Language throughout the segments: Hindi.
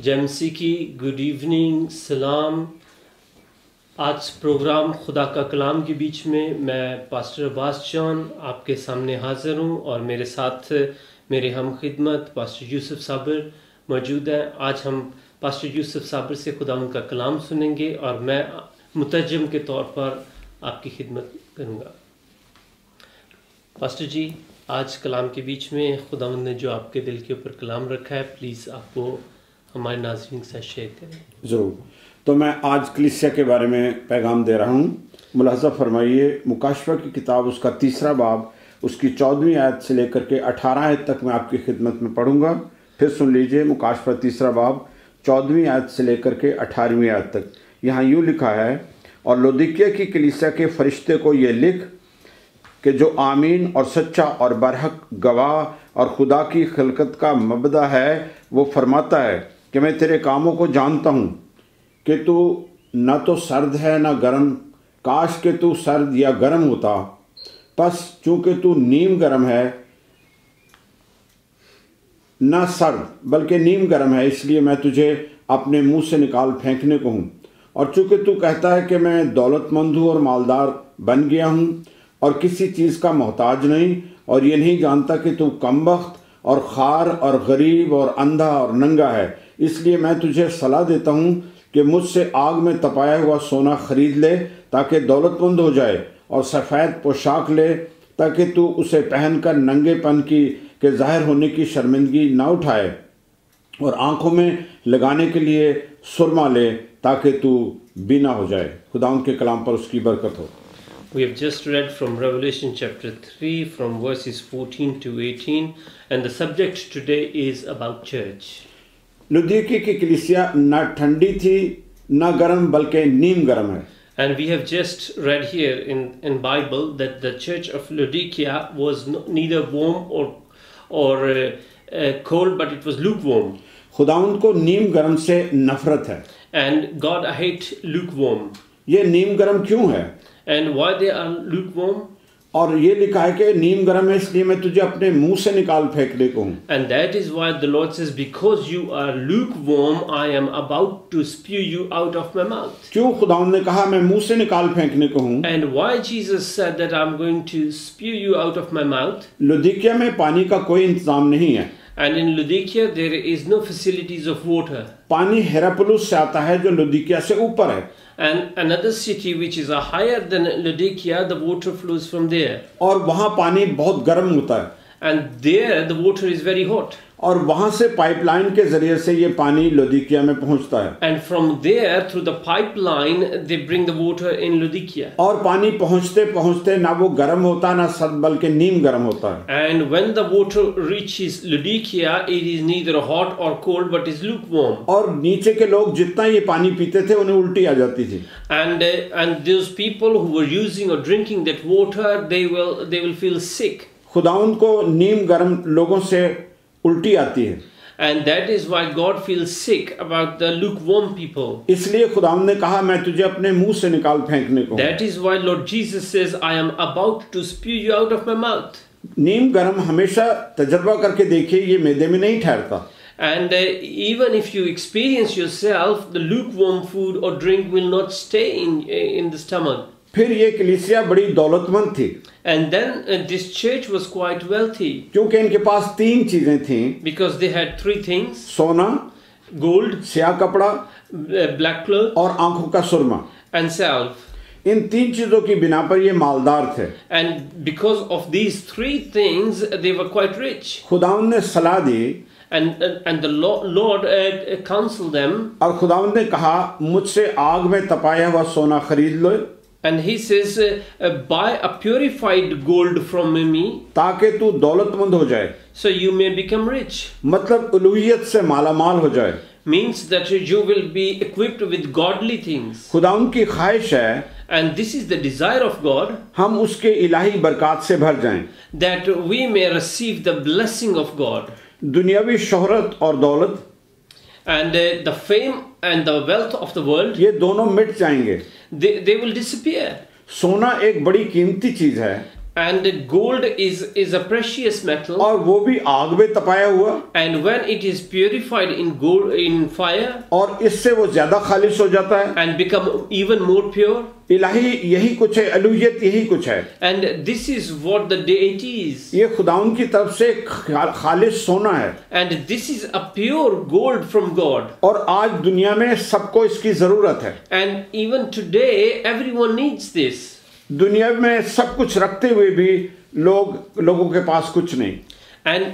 जेमसी की गुड इवनिंग, सलाम। आज प्रोग्राम खुदा का कलाम के बीच में मैं पास्टर अब्बास जॉन आपके सामने हाजिर हूँ और मेरे साथ मेरे हम खिदमत पास्टर यूसुफ साबिर मौजूद हैं। आज हम पास्टर यूसुफ साबिर से खुदा उनका कलाम सुनेंगे और मैं मुतरजम के तौर पर आपकी खिदमत करूँगा। पास्टर जी, आज कलाम के बीच में खुदा ने जो आपके दिल के ऊपर कलाम रखा है, प्लीज़ आपको हमारे नाज़रीन के साथ शेयर करें। ज़रूर। तो मैं आज कलीसिया के बारे में पैगाम दे रहा हूँ। मुलाहज़ा फरमाइए, मुकाशवा की किताब उसका 3 बाब उसकी 14वीं आयत से लेकर के 18 आयत तक मैं आपकी खिदमत में पढ़ूँगा। फिर सुन लीजिए, मुकाशवा 3 बाब 14वीं आयत से लेकर के 18वीं आयत तक। यहाँ यूँ लिखा है, और लौदीकिया की कलीसिया के फरिश्ते को ये लिख कि जो आमीन और सच्चा और बरहक गवाह और खुदा की खिलकत का मबदा है, वो फरमाता है कि मैं तेरे कामों को जानता हूँ कि तू न तो सर्द है न गर्म, काश के तू सर्द या गर्म होता। बस चूँकि तू नीम गर्म है, न सर्द बल्कि नीम गर्म है, इसलिए मैं तुझे अपने मुंह से निकाल फेंकने को हूँ। और चूँकि तू कहता है कि मैं दौलतमंद हूँ और मालदार बन गया हूँ और किसी चीज़ का मोहताज नहीं, और ये नहीं जानता कि तू कमबख्त और खार और गरीब और अंधा और नंगा है, इसलिए मैं तुझे सलाह देता हूँ कि मुझसे आग में तपाया हुआ सोना खरीद ले ताकि दौलतमंद हो जाए, और सफ़ेद पोशाक ले ताकि तू उसे पहनकर नंगेपन के ज़ाहिर होने की शर्मिंदगी ना उठाए, और आँखों में लगाने के लिए सुरमा ले ताकि तू बीना हो जाए। खुदा उनके कलाम पर उसकी बरकत हो। We have just read from Revelation chapter 3 from verses 14 to 18, and the subject today is about church. लुदीकी की कलीसिया न ठंडी थी न गर्म बल्कि नीम गर्म है। And we have just read here in Bible that the church of Laodicea was neither warm or cold, but it was lukewarm. खुदावंद को नीम गर्म से नफरत है। And God hate lukewarm. ये नीम गर्म क्यों है? And why they are lukewarm? और ये लिखा है कि नीम गर्म है, इसलिए मैं तुझे अपने मुंह से निकाल फेंकने को हूँ। And that is why the Lord says, because you are lukewarm, I am about to spew you out of my mouth. क्यों खुदावंद ने कहा मैं मुंह से निकाल फेंकने को हूँ? And why Jesus said that I'm going to spew you out of my mouth? लुदीकिया में पानी का कोई इंतजाम नहीं है। And in Laodicea there is no facilities of water. पानी हेरापुलुस से आता है जो लुदीकिया से ऊपर है। And another city which is higher than Laodicea, the water flows from there. और वहाँ पानी बहुत गर्म होता है। And there the water is very hot. और वहाँ से पाइपलाइन के जरिए से ये पानी लुदीकिया में पहुँचता है। And from there through the pipeline they bring the water in Laodicea. और पानी पहुँचते पहुँचते ना वो गर्म होता ना सर्द बल्कि नीम गर्म होता है। And when the water reaches Laodicea, it is neither hot or cold but is lukewarm. और नीचे के लोग जितना ये पानी पीते थे उन्हें उल्टी आ जाती थी। And those people who were using or drinking that water, they will feel sick. खुदाउन को नीम गर्म लोगों से उल्टी आती है। And that is why God feels sick about the lukewarm people. इसलिए खुदाउन ने कहा मैं तुझे अपने मुंह से निकाल फेंकने को। That is why Lord Jesus says, I am about to spew you out of my mouth. नीम गर्म हमेशा तजर्बा करके देखिए, ये मैदे में नहीं ठहरता। And even if you experience yourself, the lukewarm food or drink will not stay in the stomach. फिर ये कलीसिया बड़ी दौलतमंद थी। And then this church was quite wealthy. क्योंकि इनके पास 3 चीजें थीं। Because they had 3 things: सोना, gold, स्याह कपड़ा, black cloth, और आंखों का सुरमा। and salve. इन 3 चीजों की बिना पर ये मालदार थे। And because of these 3 things, they were quite rich. खुदावंद ने सलाह दी। And the Lord counseled them. और खुदावंद ने कहा मुझसे आग में तपाया हुआ सोना खरीद लो। And he says, buy a purified gold from me, ताकि तू दौलतमंद हो जाए। so you may become rich. मतलब उलूहियत से मालामाल हो जाए। Means that you will be equipped with godly things. खुदावंद की ख्वाहिश है And this is the desire of God, हम उसके इलाही बरकत से भर जाएं। that we may receive the blessing of God. दुनियावी शोहरत और दौलत, And the fame and the wealth of the world, ये दोनों मिट जाएंगे। they will disappear. सोना एक बड़ी कीमती चीज है। And gold is a precious metal, और वो भी आग में तपाया हुआ, and when it is purified in gold in fire और इससे वो ज्यादा खालिश हो जाता है। and become even more pure. इलाही यही कुछ है, अलूहियत यही कुछ है। And this is what the deity is. ये खुदाउन की तरफ से खालिश सोना है, And this is a pure gold from God. और आज दुनिया में सबको इसकी जरूरत है। And even today, everyone needs this. दुनिया में सब कुछ रखते हुए भी लोगों के पास कुछ नहीं। And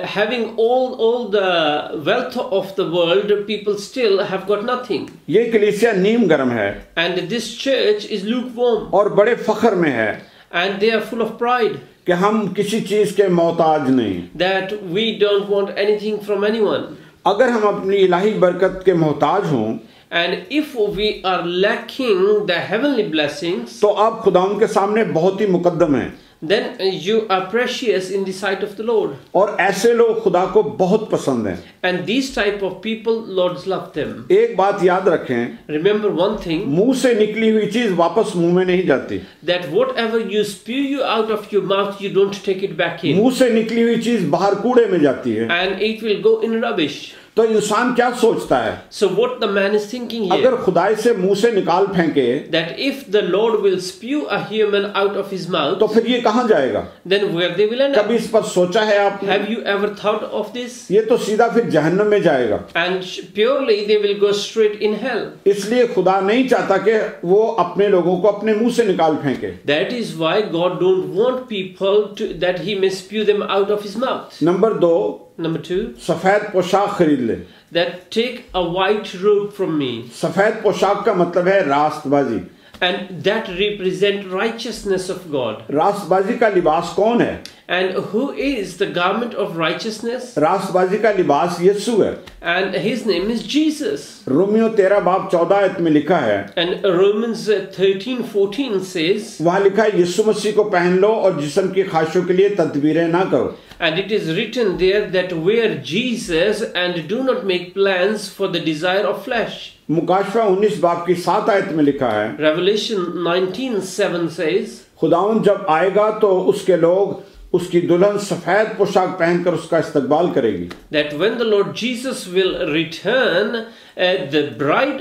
having all the wealth of the world, people still have got nothing. ये कलीसिया नीम गर्म है, And this church is lukewarm. और बड़े फख्र में है And they are full of pride कि हम किसी चीज के मोहताज नहीं। that we don't want anything from anyone. अगर हम अपनी इलाही बरकत के मोहताज हों, And if we are lacking the heavenly blessings, तो आप खुदाउन के सामने बहुत ही मुकद्दम हैं। then you are precious in the sight of the Lord. और ऐसे लोग खुदा को बहुत पसंद हैं। And these type of people, Lord love them. एक बात याद रखें, Remember one thing, मुंह से निकली हुई चीज वापस मुंह में नहीं जाती। that whatever you spew you out of your mouth, you don't take it back in. मुंह से निकली हुई चीज बाहर कूड़े में जाती है। And it will go in rubbish. तो इंसान क्या सोचता है, So what the man is thinking here, अगर खुदाई से मुंह से निकाल फेंके that if the Lord will spew a human out of his mouth, तो फिर ये कहाँ जाएगा? then where they will end up. कभी इस पर सोचा है आपने? Have you ever thought of this? ये तो सीधा फिर जहन्नम में जाएगा। And purely they will go straight in hell. इसलिए खुदा नहीं चाहता कि वो अपने लोगों को अपने मुंह से निकाल फेंके। That is why God don't want people to that he may spew them out of his mouth. Number 2, Number 2, सफेद पोशाक खरीद ले। that take a white robe from me, सफेद पोशाक का मतलब है रास्तबाजी। and that represent righteousness of God. रास्तबाजी का लिबास कौन है? And who is the garment of righteousness? रास्तबाजी का लिबास यीशु है। And his name is Jesus. Romeo 13:14 में लिखा है, And Romans 13:14 says, वहां लिखा है यीशु मसीह को पहन लो और जिस्म की ख्वाहिशों के लिए तदबीरें ना करो। and it is written there that wear Jesus and do not make plans for the desire of flesh. मुकाशवा 19:7 में लिखा है, Revelation 19:7 says, खुदाउन जब आएगा तो उसके लोग उसकी दुल्हन सफेद पोशाक पहनकर उसका इस्तकबाल करेगी। that when the Lord Jesus will return, the bride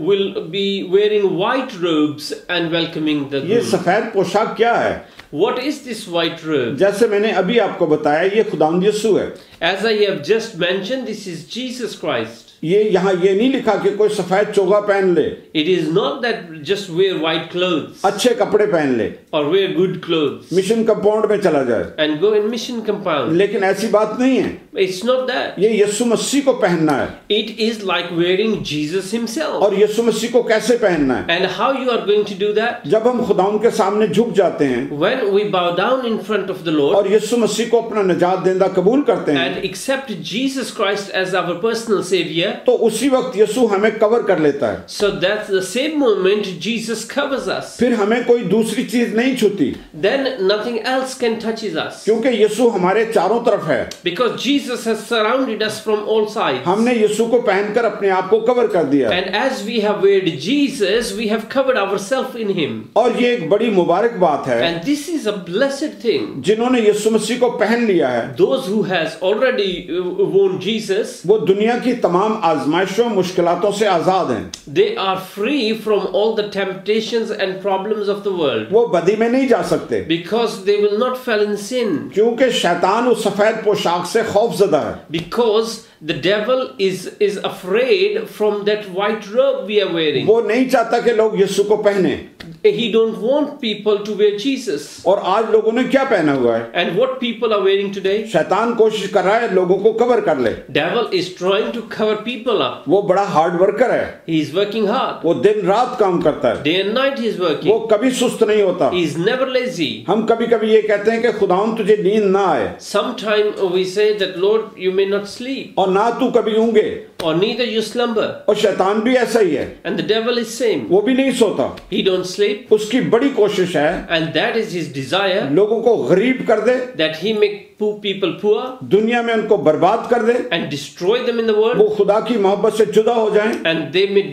will be wearing white robes and welcoming the ये groom. सफेद पोशाक क्या है? What is this white robe? जैसे मैंने अभी आपको बताया, ये खुदाउन यीशु है। As I have just mentioned, this is Jesus Christ. ये यहाँ ये नहीं लिखा कि कोई सफेद चोगा पहन ले, It is not that just wear white clothes अच्छे कपड़े पहन ले, or wear good clothes mission compound में चला जाए, and go in mission compound. लेकिन ऐसी बात नहीं है। It's not that. ये यीशु मसीह को पहनना है। It is like wearing Jesus himself. और यीशु मसीह को कैसे पहनना है? And how you are going to do that? जब हम खुदाउन के सामने झुक जाते हैं When we bow down in front of the Lord और यीशु मसीह को अपना निजात देंदा कबूल करते हैं, and accept Jesus Christ as our personal savior, तो उसी वक्त यीशु हमें कवर कर लेता है। so that's the same moment Jesus covers us. फिर हमें कोई दूसरी चीज नहीं छूती, Then nothing else can touch us. क्योंकि यीशु हमारे चारों तरफ है। Because Jesus has surrounded us from all sides. हमने यीशु को पहनकर अपने आप को कवर कर दिया। And as we have weared Jesus, we have covered ourselves in him. और ये एक बड़ी मुबारक बात है, And this is a blessed thing. जिन्होंने यीशु मसीह को पहन लिया है Those who has already worn Jesus, वो दुनिया की तमाम आजमाइशों मुश्किलातों से आजाद हैं। they are free from all the temptations and problems of the world. वो बदी में नहीं जा सकते, Because they will not fall in sin. क्योंकि शैतान उस सफेद पोशाक से खौफजदा है। Because the devil is afraid from that white robe we are wearing. वो नहीं चाहता कि लोग यीशु को पहने। He don't want people to wear Jesus. और आज लोगों ने क्या पहना हुआ है? And what people are wearing today? शैतान कोशिश कर रहा है लोगों को कवर कर ले। Devil is trying to cover people up. वो बड़ा हार्ड वर्कर है, He is working hard. वो दिन रात काम करता है, Day and night he is वो working. कभी सुस्त नहीं होता। He is never lazy. हम कभी कभी ये कहते हैं कि खुदाउन तुझे नींद ना आए Sometimes we say that Lord, you may not sleep, और ना तू कभी ऊँगे, or neither you slumber. और शैतान भी ऐसा ही है, And the devil is same. वो भी नहीं सोता। He don't sleep. escape, उसकी बड़ी कोशिश है and that is his desire, लोगों को गरीब कर दे, that he make people poor दुनिया में उनको बर्बाद कर दे, and destroy them in the world, वो खुदा की मोहब्बत से जुदा हो जाएं and they may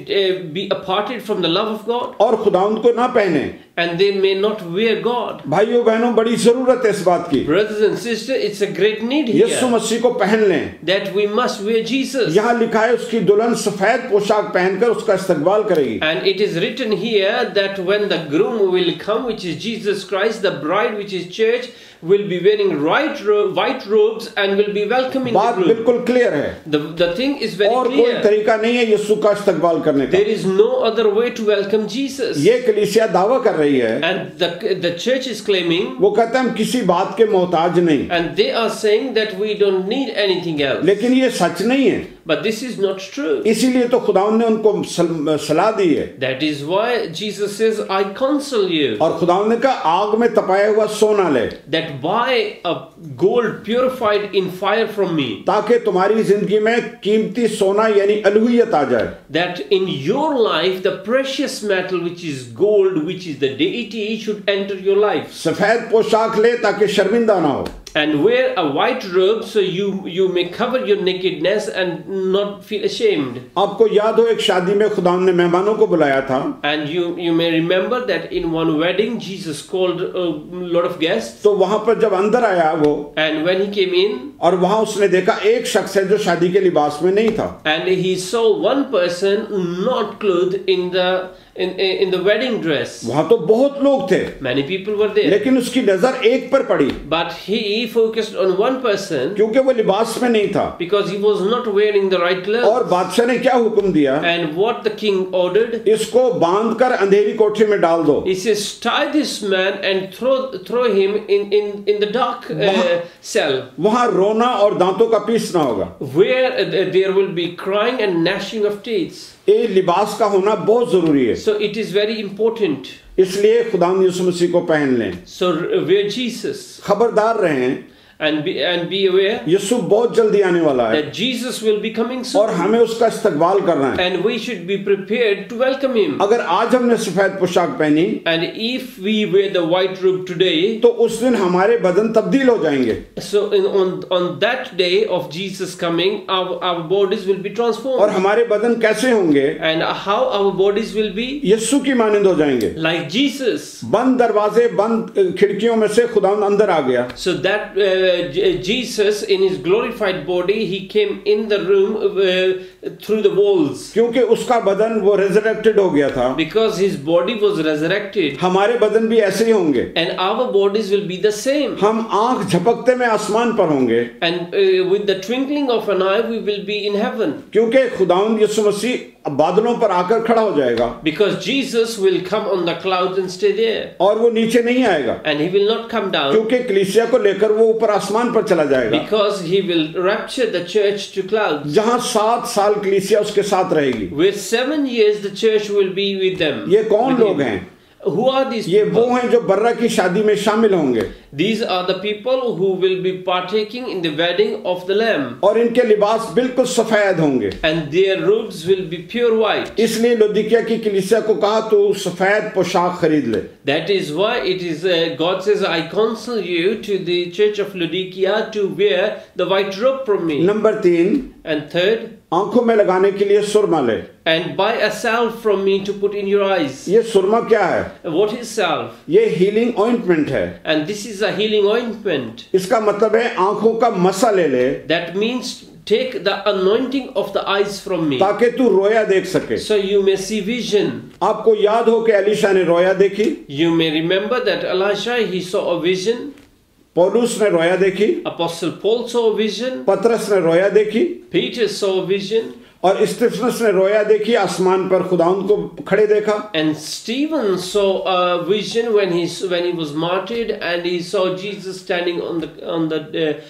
be aparted from the love of God, और खुदा उनको ना पहने। and they may not wear God. भाइयों बहनों, बड़ी जरूरत है इस बात की, Brothers and sisters, it's a great need Yeshu here मसीह को पहन लें। that we must wear Jesus. यहाँ लिखा है उसकी दुल्हन सफेद पोशाक पहनकर उसका इस्तकबाल करेगी। And it is written here that when the groom will come, which is Jesus Christ, the bride, which is church, will be wearing white robes and will be welcoming बात the groom. बिल्कुल क्लियर है, The thing is very और कोई clear. तरीका नहीं है यीशु का इस्तकबाल करने का। There is no other way to welcome Jesus. ये कलीसिया दावा कर रही है, And the church is claiming, वो कहते हैं हम किसी बात के मोहताज नहीं, and they are saying that we don't need anything else. लेकिन ये सच नहीं है। But this is not true. इसीलिए तो खुदावंद ने उनको सलाह दी है, That is why Jesus says, I counsel you और खुदावंद ने कहा आग में तपाया हुआ सोना ले, that buy a gold purified in fire from me, ताकि तुम्हारी जिंदगी में कीमती सोना यानी अलूहियत आ जाए। that in your life the precious metal, which is gold, which is the deity, should enter your life. सफेद पोशाक ले ताकि शर्मिंदा ना हो, And wear a white robe so you may cover your nakedness and not feel ashamed. आपको याद हो एक शादी में खुदावंद ने मेहमानों को बुलाया था, And you may remember that in one wedding Jesus called a lot of guests, तो वहां पर जब अंदर आया वो, and when he came in, और वहां उसने देखा एक शख्स है जो शादी के लिबास में नहीं था, and he saw one person not clothed in the wedding dress. वहां तो बहुत लोग थे, Many people were there, लेकिन उसकी नजर एक पर पड़ी but he focused on one person क्योंकि वो लिबास में नहीं था। because he was not wearing the right clothes. और बादशाह ने क्या हुक्म दिया, And what the king ordered, इसको बांधकर अंधेरी कोठरी में डाल दो, he says, tie this man and throw him in the dark cell, वहां रोना और दांतों का पीसना होगा। where there will be crying and gnashing of teeth. ये लिबास का होना बहुत जरूरी है, So it is very important. इसलिए खुदावंद यीशु मसीह को पहन लें। So wear Jesus खबरदार रहें, and be aware यीशु बहुत जल्दी आने वाला है that Jesus will be coming और soon, हमें उसका इस्तकबाल करना है। and we should be prepared to welcome him. अगर आज हमने सफेद पोशाक पहनी And if we wear the white robe today, तो उस दिन हमारे बदन तब्दील हो जाएंगे, so on that day of Jesus coming, our bodies will be और transformed. हमारे बदन कैसे होंगे, And how our bodies will be यीशु की मानंद हो जाएंगे। like Jesus. बंद दरवाजे बंद खिड़कियों में से खुदावंद अंदर आ गया, So that Jesus in his glorified body, he came in the room through the walls क्योंकि उसका बदन वो रेजरेक्टेड हो गया था। because his body was resurrected, हमारे बदन भी ऐसे ही होंगे, and our bodies will be the same. हम आंख झपकते में आसमान पर होंगे, And with the twinkling of an eye, we will be in heaven क्योंकि खुदावंद यीशु मसीह बादलों पर आकर खड़ा हो जाएगा because Jesus will come on the clouds and stay there, और वो नीचे नहीं आएगा, and he will not come down क्योंकि कलीसिया को लेकर वो ऊपर आसमान पर चला जाएगा, because he will rapture the church to clouds, जहां 7 साल कलीसिया उसके साथ रहेगी। where 7 years the church will be with them. ये कौन with लोग him. हैं? Who are these ये वो people? हैं जो बर्रा की शादी में शामिल होंगे, These are the people who will be partaking in the wedding of the Lamb, और इनके लिबास बिल्कुल सफेद होंगे। and their robes will be pure white. इसलिए लौदीकिया की कलीसिया को कहा तू सफेद पोशाक खरीद ले। That is why it is God says, I counsel you to the church of Laodicea to wear the white robe from me. Number 3, And third, आंखों में लगाने के लिए सुरमा ले। and buy a salve from me to put in your eyes. ये सुरमा क्या है? What is salve? ये हीलिंग ऑइंटमेंट है। And this is a healing ointment. इसका मतलब है आंखों का मसा ले ले That means take the anointing of the eyes from me, ताकि तू रोया देख सके। so you may see vision. आपको याद हो कि एलिशा ने रोया देखी, You may remember that Elisha, he saw a vision. पौलुस ने रोया देखी, Apostle Paul saw a vision. पतरस ने रोया देखी, Peter saw a vision. और स्तिफनस ने रोया देखी, आसमान पर खुदावंद को खड़े देखा। And Stephen saw a vision when he was martyred, and he saw Jesus standing on the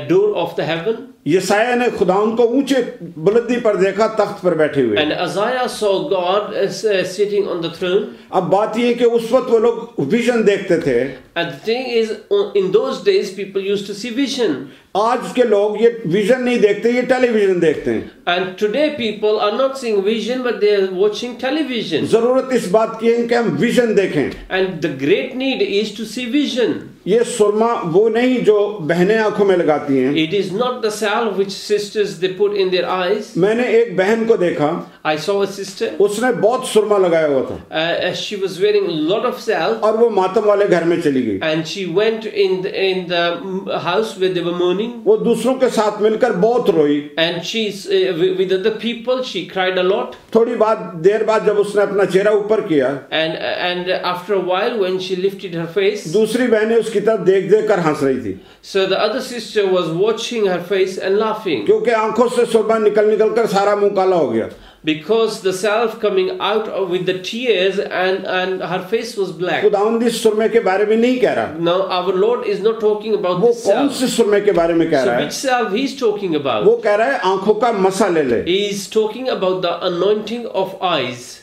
door of the heaven. यशायाह ने खुदावंद को ऊंचे बुलंदी पर देखा, तख्त पर बैठे हुए। And Isaiah saw God sitting on the throne. अब बात यह है कि उस वक्त वो लोग विजन देखते थे। And the thing is, in those days, people used to see vision. आज के लोग ये विजन नहीं देखते, ये टेलीविजन देखते हैं। And today people are not seeing vision, but they are watching television. जरूरत इस बात की है कि हम विजन देखें। And the great need is to see vision. ये सुरमा वो नहीं जो बहनें आंखों में लगाती हैं। It is not the salve which sisters they put in their eyes. मैंने एक बहन को देखा, I saw a sister. उसने बहुत सुरमा लगाया हुआ था She was wearing a lot of salve, और वो मातम वाले घर में चली गई। and she went in the house where they were mourning. वो दूसरों के साथ मिलकर बहुत रोई। And she's with other people. She cried a lot. थोड़ी देर बाद जब उसने अपना चेहरा ऊपर किया, And after a while, when she lifted her face, दूसरी बहनें उसकी तरफ देख देख कर हंस रही थी, so the other sister was watching her face and laughing, क्योंकि आंखों से सुरमा निकल कर सारा मुंह काला हो गया। because the salve coming out with the tears, and her face was black. खुदावंद इस सुरमे के बारे में नहीं कह रहा। Now our Lord is not talking about वो this कौन salve. से सुरमे के बारे में कह So रहा है? which salve he is talking about? वो कह रहा है आंखों का मसा ले ले। He is talking about the anointing of eyes.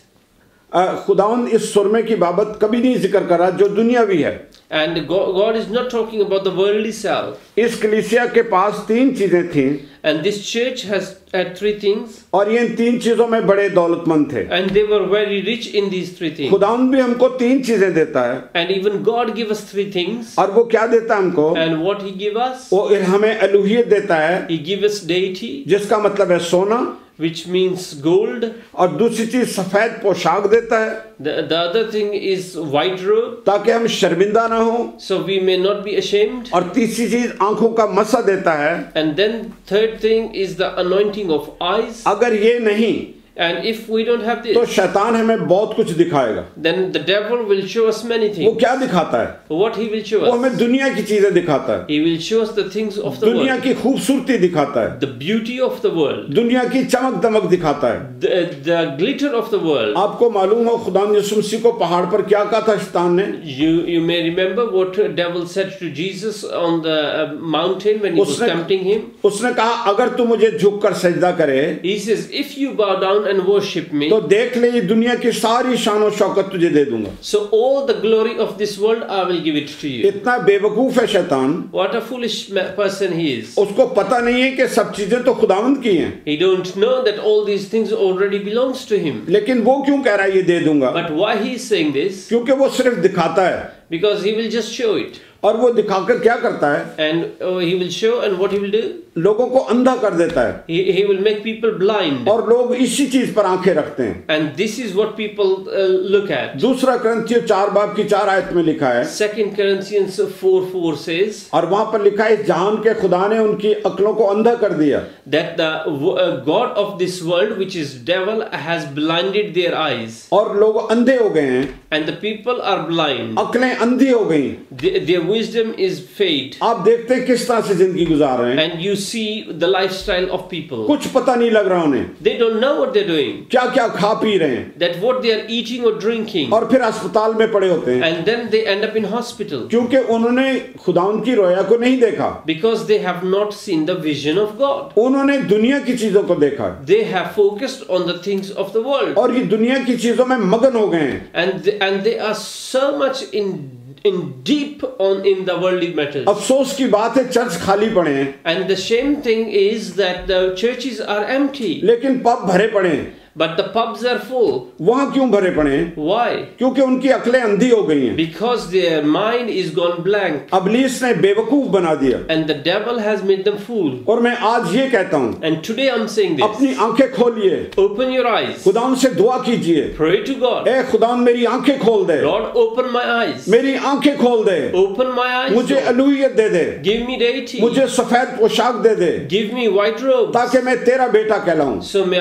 खुदावंद इस सुरमे की बाबत कभी नहीं जिक्र कर रहा जो दुनियावी है। And God is not talking about the worldly salve. इस कलीसिया के पास तीन चीजें थीं And this church had three things, और ये इन तीन चीजों में बड़े दौलतमंद थे। and they were very rich in these three things. खुदावंद भी हमको तीन चीजें देता है, And even God give us three things. और वो क्या देता है हमको? And what he give us? वो हमें अलूहियत देता है, He give us deity, जिसका मतलब है सोना, which means gold. और दूसरी चीज सफेद पोशाक देता है The other thing is white robe, ताकि हम शर्मिंदा ना हो, so we may not be ashamed. और तीसरी चीज आंखों का मसा देता है। And then third thing is the anointing of eyes. अगर ये नहीं And if we don't have तो this, शैतान हमें बहुत कुछ दिखाएगा। then the devil will show us many वो things. क्या दिखाता है? What he will show वो us? हमें दुनिया की चीजें दिखाता है, He will show us the things of the दुनिया world, की खूबसूरती दिखाता है, the beauty of the world, दुनिया की चमक दमक दिखाता है। the glitter of the world. आपको मालूम हो खुदा यीशु मसीह को पहाड़ पर क्या कहा था शैतान ने? You may remember what devil said to Jesus on the mountain when he was tempting him. उसने कहा अगर तू मुझे झुककर सजदा करे He says, if you bow down and worship me, तो देख ले ये दुनिया की सारी शान और शौकत तुझे दे दूंगा। so all the glory of this world I will give it to you. इतना बेवकूफ है शैतान, What a foolish person he is. उसको पता नहीं है कि सब चीजें तो खुदावंद की हैं, He don't know that all these things already belongs to him. लेकिन वो क्यों कह रहा है ये दे दूंगा? But why he is saying this? क्योंकि वो सिर्फ दिखाता है, Because he will just show it. और वो दिखाकर क्या करता है? And he will show, and what he will do? लोगों को अंधा कर देता है, He will make people blind. और लोग इसी चीज पर आंखें रखते हैं। And this is what people look at. दूसरा करंथियों 4 बाब की 4 आयत में लिखा है, 2 Corinthians 4:4 says और वहां पर लिखा है जहान के खुदा ने उनकी अक्लों को अंधा कर दिया। that the God of this world, which is devil, has blinded their eyes. और लोग अंधे हो गए हैं, And the people are blind. अक्लें अंधी हो गई। Their wisdom is fade. आप देखते हैं किस तरह से जिंदगी गुजार रहे हैं, And you see the lifestyle of people. कुछ पता नहीं लग रहा उन्हें They don't know what they're doing. क्या क्या खा पी रहे हैं, That what they are eating or drinking. और फिर अस्पताल में पड़े होते हैं And then they end up in hospital. क्योंकि उन्होंने खुदावंद की रोया को नहीं देखा, Because they have not seen the vision of God. उन्होंने दुनिया की चीजों को देखा They have focused on the things of the world. और ये दुनिया की चीजों में मगन हो गए हैं। And they are so much in deep in the worldly matters. अफसोस की बात है चर्च खाली पड़े हैं, And the shame thing is that the churches are empty, लेकिन पब भरे पड़े हैं। but the pubs are full. वहां क्यों भरे पड़े हैं? Why? क्योंकि उनकी अक्लें अंधी हो गई हैं। Because their mind is gone blank, अबलीस ने बेवकूफ बना दिया। and the devil has made them fool. और मैं आज ये कहता हूँ, And today I'm saying this. अपनी आंखें खोलिए, Open your eyes. खुदावंद से दुआ कीजिए, Pray to God. ए खुदावंद मेरी आंखें खोल दे, Lord, open my eyes. मेरी आंखें खोल दे, Open my eyes. मुझे Lord. अलूहियत दे दे, Give me deity. मुझे सफेद पोशाक दे दे, Give me white robes. ताकि मैं तेरा बेटा कहलाऊं। So may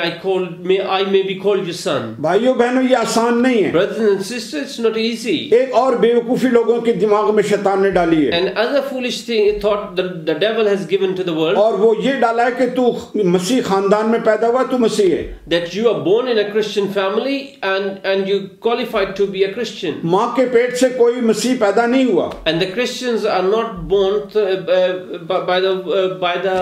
I may be called your son. भाइयों बहनों ये आसान नहीं है। Brothers and sisters, it's not easy. एक और बेवकूफी लोगों के दिमाग में शैतान ने डाली है, And other foolish thought the devil has given to the world, और वो ये डाला है कि तू मसीह खानदान में पैदा हुआ, तू मसीह है। that you are born in a Christian family and you qualified to be a Christian. माँ के पेट से कोई मसीह पैदा नहीं हुआ, And the Christians are not born by the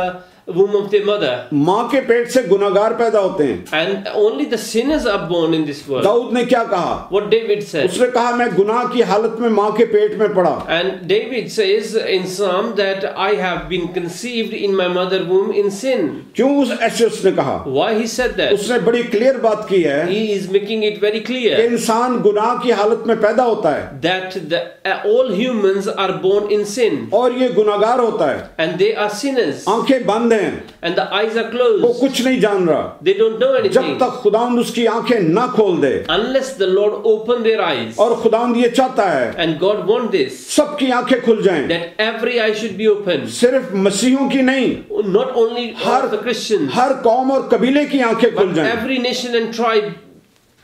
womb of their mother. माँ के पेट से गुनाहगार पैदा होते हैं। And only the sinners are born in this world. Dawood ने क्या कहा? What David said. उसने कहा मैं गुनाह की हालत में माँ के पेट में पड़ा। And David says in Psalm that I have been conceived in my mother womb in sin. क्यों ऐसे उसने कहा? Why he said that? उसने बड़ी क्लियर बात की है He is making it very कि clear इंसान गुनाह की हालत में पैदा होता है that all humans are born in sin. और ये गुनाहगार होता है। And they are sinners. आंखें बंद हैं, And the eyes are वो closed. कुछ नहीं जान रहा They don't know जब anything. तक खुदावंद उसकी आंखें ना खोल दे। Unless the Lord open their eyes. और खुदावंद ये चाहता है And God wants this. सबकी आंखें खुल जाएं, That every eye should be open. सिर्फ मसीहों की नहीं, Not only her the Christians. हर कौम और कबीले की आंखें खुल But जाएं। every nation and tribe.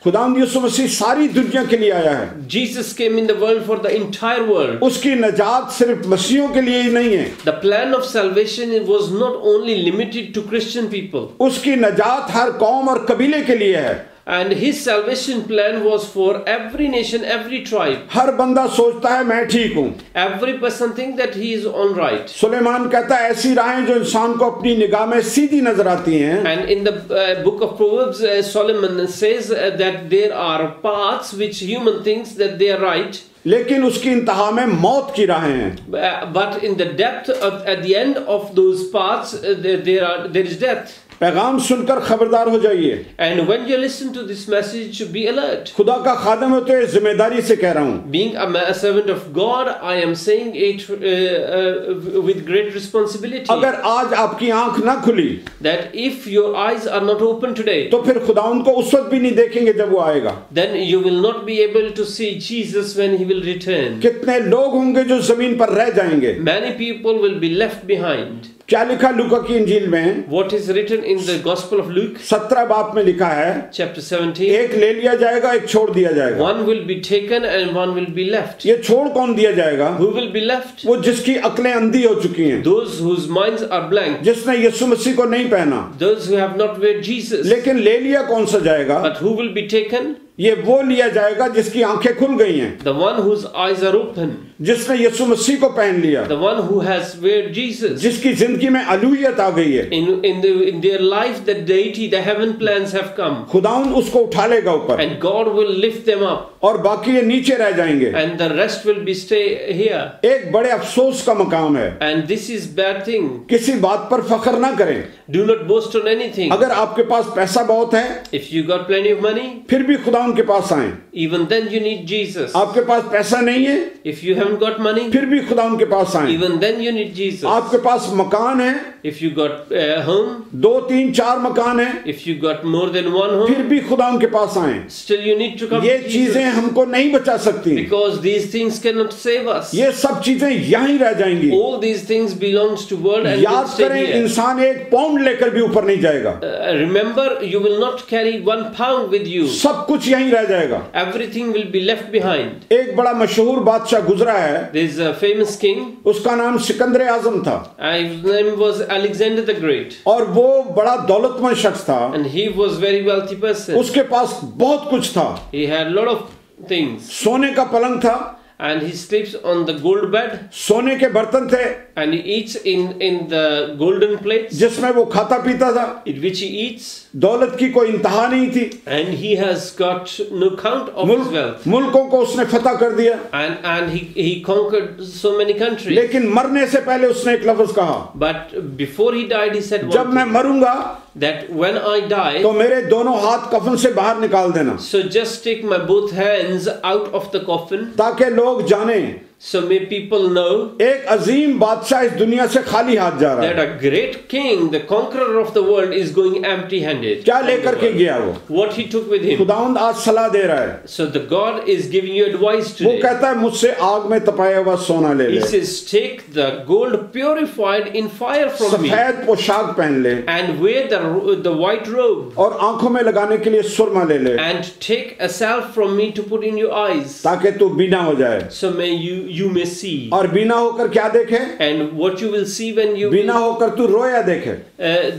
खुदावंद यीशु मसीह सारी दुनिया के लिए आया है। Jesus came in the world for the entire world. उसकी नजात सिर्फ मसीहों के लिए ही नहीं है, The plan of salvation was not only limited to Christian people. उसकी नजात हर कौम और कबीले के लिए है। And his salvation plan was for every nation, every tribe. हर बंदा सोचता है मैं ठीक हूँ। Every person think that he is all right. Suleman कहता है ऐसी राहें जो इंसान को अपनी निगाह में सीधी नजर आती हैं। And in the book of Proverbs, Solomon says that there are paths which human thinks that they are right. लेकिन उसकी इंतहा में मौत की राहें हैं। But in the depth of, at the end of those paths, there is death. पैगाम सुनकर खबरदार हो जाइए। And when you listen to this message, be alert. खुदा का खादम होते हुए जिम्मेदारी से कह रहा हूँ। Being a servant of God, I am saying it with great responsibility. अगर आज आपकी आंख ना खुली That if your eyes are not open today, तो फिर खुदा उनको उस वक्त भी नहीं देखेंगे जब वो आएगा। then you will not be able to see Jesus when he will return. कितने लोग होंगे जो जमीन पर रह जाएंगे। Many people will be left behind. क्या लिखा लूका की इंजील में? What is written in the Gospel of Luke, 17 बाब में लिखा है, chapter 17, एक ले लिया जाएगा एक छोड़ दिया जाएगा। one will be taken and one will be left. ये छोड़ कौन दिया जाएगा? Who will be left? वो जिसकी अक्लें अंधी हो चुकी हैं, Those whose minds are blank, जिसने यीशु मसीह को नहीं पहना। those who have not wear Jesus. लेकिन ले लिया कौन सा जाएगा? But who will be taken? ये वो लिया जाएगा जिसकी आंखें खुल गई हैं, The one whose eyes are open, जिसने यीशु मसीह को पहन लिया, the one who has wear Jesus. जिसकी जिंदगी में अलूहियत आ गई है। In their life, the deity, the heaven plans have come, खुदाउन उसको उठा लेगा ऊपर and God will lift them up, और बाकी ये नीचे रह जाएंगे। and the rest will be stay here. एक बड़े अफसोस का मकाम है। And this is bad thing. किसी बात पर फख्र ना करें। Do not boast on anything. अगर आपके पास पैसा बहुत है If you got plenty of money, फिर भी खुदाउन के पास आएं। even then you need Jesus. आपके पास पैसा नहीं है If you haven't got money, फिर भी खुदाउन के पास आएं। even then you need Jesus. आपके पास मकान है, If you got a home, 2 3 4 मकान है, if you got more than one फिर home, भी खुदाउन के पास आएं। still you need to come ये to चीजें Jesus. हमको नहीं बचा सकती। Because these things cannot save us. ये सब चीजें यहीं रह जाएंगी। All these things belongs to world and will याद stay करें here. इंसान 1 पाउंड लेकर भी ऊपर नहीं जाएगा। Remember, you will not carry 1 pound with you. सब कुछ यहीं रह जाएगा। Everything will be left behind. एक बड़ा मशहूर बादशाह गुजरा है, There is a famous king. उसका नाम सिकंदर आजम था His name was Alexander the Great. और वो बड़ा दौलतमंद शख्स था। And he was very wealthy person. उसके पास बहुत कुछ था। He had a lot of things. सोने का पलंग था, And he sleeps on the gold bed. सोने के बर्तन थे And he eats in the golden plates जिसमें वो खाता पीता था। in which he eats. दौलत की कोई इंतहा नहीं थी। And he has got no count of his wealth. मुल्कों को उसने फतह कर दिया, And he conquered so many countries. लेकिन मरने से पहले उसने एक लफ्ज कहा, But before he died, he said जब one मैं thing, मरूंगा that when I die, तो मेरे दोनों हाथ कफन से बाहर निकाल देना, so just take my both hands out of the coffin, ताकि लोग जाने so may people know एक अजीम बादशाह इस दुनिया से खाली हाथ जा रहा that है। a great king, the conqueror of the world, is going empty-handed. क्या लेकर के गया वो? What he took with him. खुदावंद आज सलाह दे रहा है। So the God is giving you advice वो today. कहता है मुझसे आग में तपाया हुआ सोना ले He ले, says, take the gold purified in fire from me, सफेद पोशाक पहन ले and wear the white robe, और आंखों में लगाने के लिए सुरमा ले ले, and take a salve from me to put in your eyes, ताकि तू बीना हो जाए। so may you may see. और बीना होकर क्या देखे? And what you will see when you बीना होकर तू रोया देखे।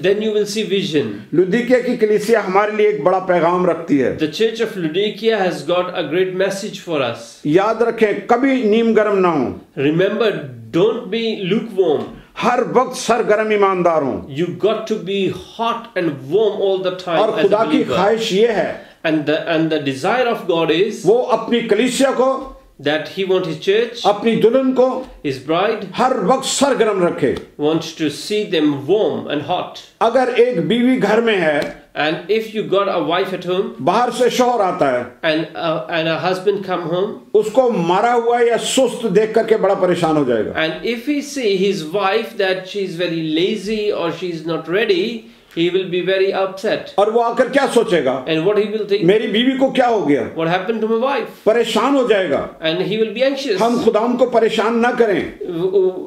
then you will see vision. लुदीकिया की कलीसिया हमारे लिए एक बड़ा पैगाम रखती है। The church of Laodicea has got a great message for us. याद रखें कभी नीम गर्म ना हो। Remember, don't be lukewarm. हर वक्त सरगर्म ईमानदार हों। You got to be hot and warm all the time और as a खुदा की believer. ख्वाहिश ये है And the desire of God is वो अपनी कलीसिया को, that He wants His church, अपनी दुल्हन को His bride, हर वक्त सरगर्म रखे। wants to see them warm and hot. अगर एक बीवी घर में है, And if you got a wife at home बाहर से शौहर आता है, and a husband come home, उसको मारा हुआ या सुस्त देख करके बड़ा परेशान हो जाएगा। and if he see his wife that she is very lazy or she is not ready, he will be very upset. और वो आकर क्या सोचेगा, And what he will think? मेरी बीवी को क्या हो गया, What happened to my wife? परेशान हो जाएगा। And he will be anxious. हम खुदाम को परेशान ना करें।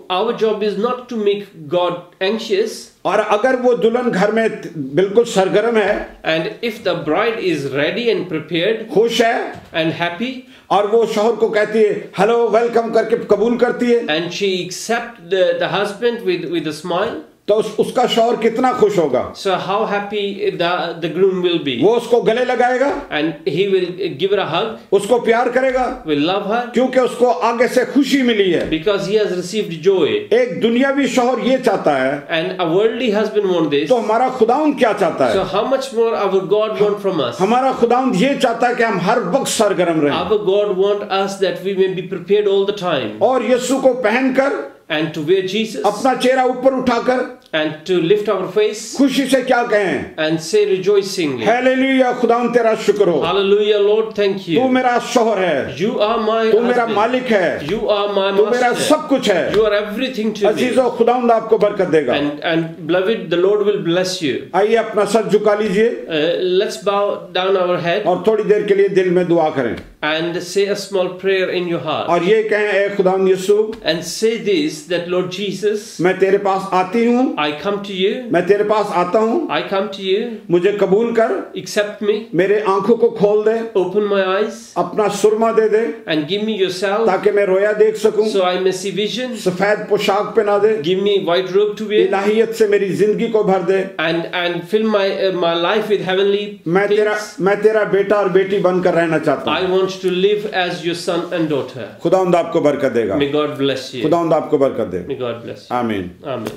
Our job is not to make God anxious. और अगर वो दुल्हन घर में बिल्कुल सरगर्म है, And if the bride is ready and prepared खुश है, and happy, और वो शौहर को कहती है हेलो वेलकम करके कबूल करती है, and she accept the husband with a smile, तो उसका शौहर कितना खुश होगा। so how happy the groom will be. वो उसको गले लगाएगा, And he will give her a hug, उसको प्यार करेगा, will love her, क्योंकि उसको आगे से खुशी मिली है। because he has received joy. एक दुनियावी शौहर ये चाहता है, And a worldly husband wants this. तो हमारा खुदावंद क्या चाहता So है? how much more our God want from us? हमारा खुदावंद ये चाहता है कि हम हर वक्त सरगर्म रहें Our God want us that we may be prepared all the time. और यीशु को पहनकर And to wear Jesus. अपना चेहरा ऊपर उठाकर And to lift our face. खुशी से क्या कहें, And say rejoicingly. हालेलुया, खुदावंद तेरा शुक्र हो, Hallelujah, Lord, thank तू you. मेरा शौहर है, You are my तू मेरा husband. मालिक है, You are my तू मेरा master. सब कुछ है। You are everything to me. अजीजों, खुदावंद आपको बरकत देगा। And beloved, the Lord will bless you. आइए अपना सर झुका लीजिए Let's bow down our head और थोड़ी देर के लिए दिल में दुआ करें and say a small prayer in your heart. और ये कहें, ए खुदावंद यीशु, And say this, that Lord Jesus, मैं तेरे पास आती हूँ, I come to you. मैं तेरे पास आता हूँ, I come to you. मुझे कबूल कर, Accept me. मेरे आंखों को खोल दे, Open my eyes अपना सुरमा दे दे and give me yourself ताकि मैं रोया देख सकूं, so I may see vision. सफेद पोशाक पहना दे, Give me white robe to wear इलाहियत से मेरी जिंदगी को भर दे। and fill my life with heavenly मैं things. तेरा बेटा और बेटी बनकर रहना चाहता I हूँ। want to live as your son and daughter. खुदावंद आपको बरकत देगा, May God bless you. खुदावंद आपको बरकत दे। May God bless you. आमीन। Amen.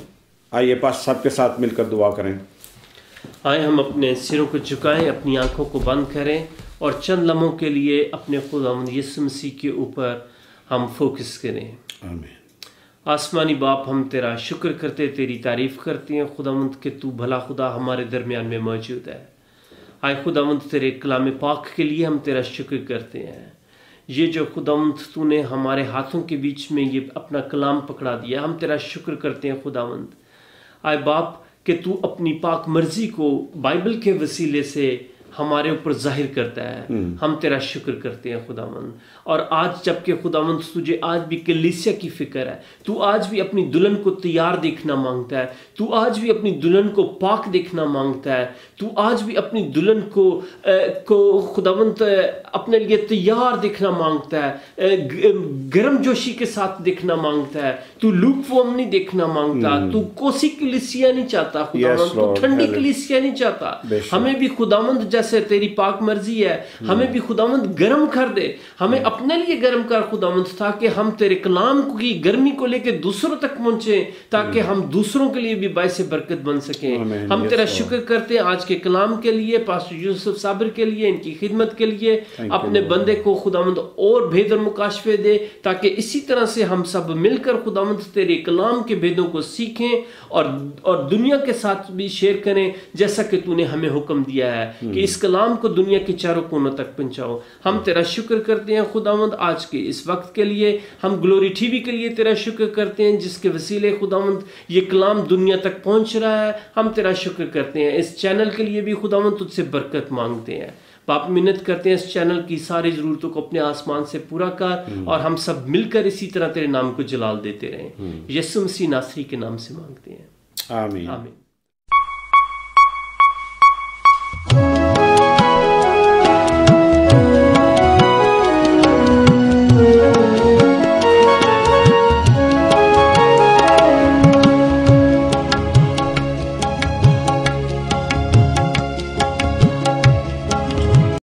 आइए पास सबके साथ मिलकर दुआ करें। आए हम अपने सिरों को झुकाएं, अपनी आंखों को बंद करें और चंद लम्हों के लिए अपने खुदावंद यीशु मसीह के ऊपर हम फोकस करें। आमीन। आसमानी बाप, हम तेरा शुक्र करते, तेरी तारीफ करते हैं खुदावंद कि तू भला खुदा हमारे दरमियान में मौजूद है। आए खुदावंद, तेरे कलाम पाक के लिए हम तेरा शुक्र करते हैं। ये जो खुदावंद तूने हमारे हाथों के बीच में ये अपना कलाम पकड़ा दिया, हम तेरा शुक्र करते हैं खुदावंद। आए बाप कि तू अपनी पाक मर्जी को बाइबल के वसीले से हमारे ऊपर जाहिर करता है। हम तेरा शुक्र करते हैं खुदावंद। और आज जबकि खुदावंद तुझे आज भी कलीसिया की फिक्र है, तू आज भी अपनी दुल्हन को तैयार देखना मांगता है, तू आज भी अपनी दुल्हन को पाक देखना मांगता है, तू आज भी अपनी दुल्हन को खुदावंद अपने लिए तैयार देखना मांगता है, गर्म जोशी के साथ देखना मांगता है। तू लूकवार्म नहीं देखना मांगता, तू कोसी कलीसिया नहीं चाहता खुदावंद, तू ठंडी कलीसिया नहीं चाहता। हमें भी खुदावंद जैसे तेरी पाक मर्जी है, हमें भी खुदावंद गर्म कर दे, हमें अपने लिए गर्म कर खुदावंद, ताकि हम तेरे कलाम की गर्मी को लेकर दूसरों तक पहुंचे, ताकि हम दूसरों के लिए भी बायसे बरकत बन सकें। हम तेरा शुक्र करते हैं आज के कलाम के लिए, पास्टर यूसुफ साबिर के लिए, इनकी खिदमत के लिए। अपने बंदे को खुदावंद और भेद और मुकाशफे दे, ताकि इसी तरह से हम सब मिलकर खुदावंद तेरे कलाम के भेदों को सीखें और दुनिया के साथ भी शेयर करें, जैसा कि तूने हमें हुक्म दिया है कि इस कलाम को दुनिया के चारों कोनों तक पहुंचाओ। हम तेरा शुक्र करते हैं खुदावंद आज के इस वक्त के लिए। हम ग्लोरी टीवी के लिए तेरा शुक्र करते हैं, जिसके वसीले खुदावंद ये कलाम दुनिया तक पहुंच रहा है। हम तेरा शुक्र करते हैं। इस चैनल के लिए भी खुदावंद तुझसे बरकत मांगते हैं। बाप, मिन्नत करते हैं इस चैनल की सारी ज़रूरतों को अपने आसमान से पूरा कर, और हम सब मिलकर इसी तरह तेरे नाम को जलाल देते रहें। यीशु मसीह नासरी के नाम से मांगते हैं, आमीन। आमीन।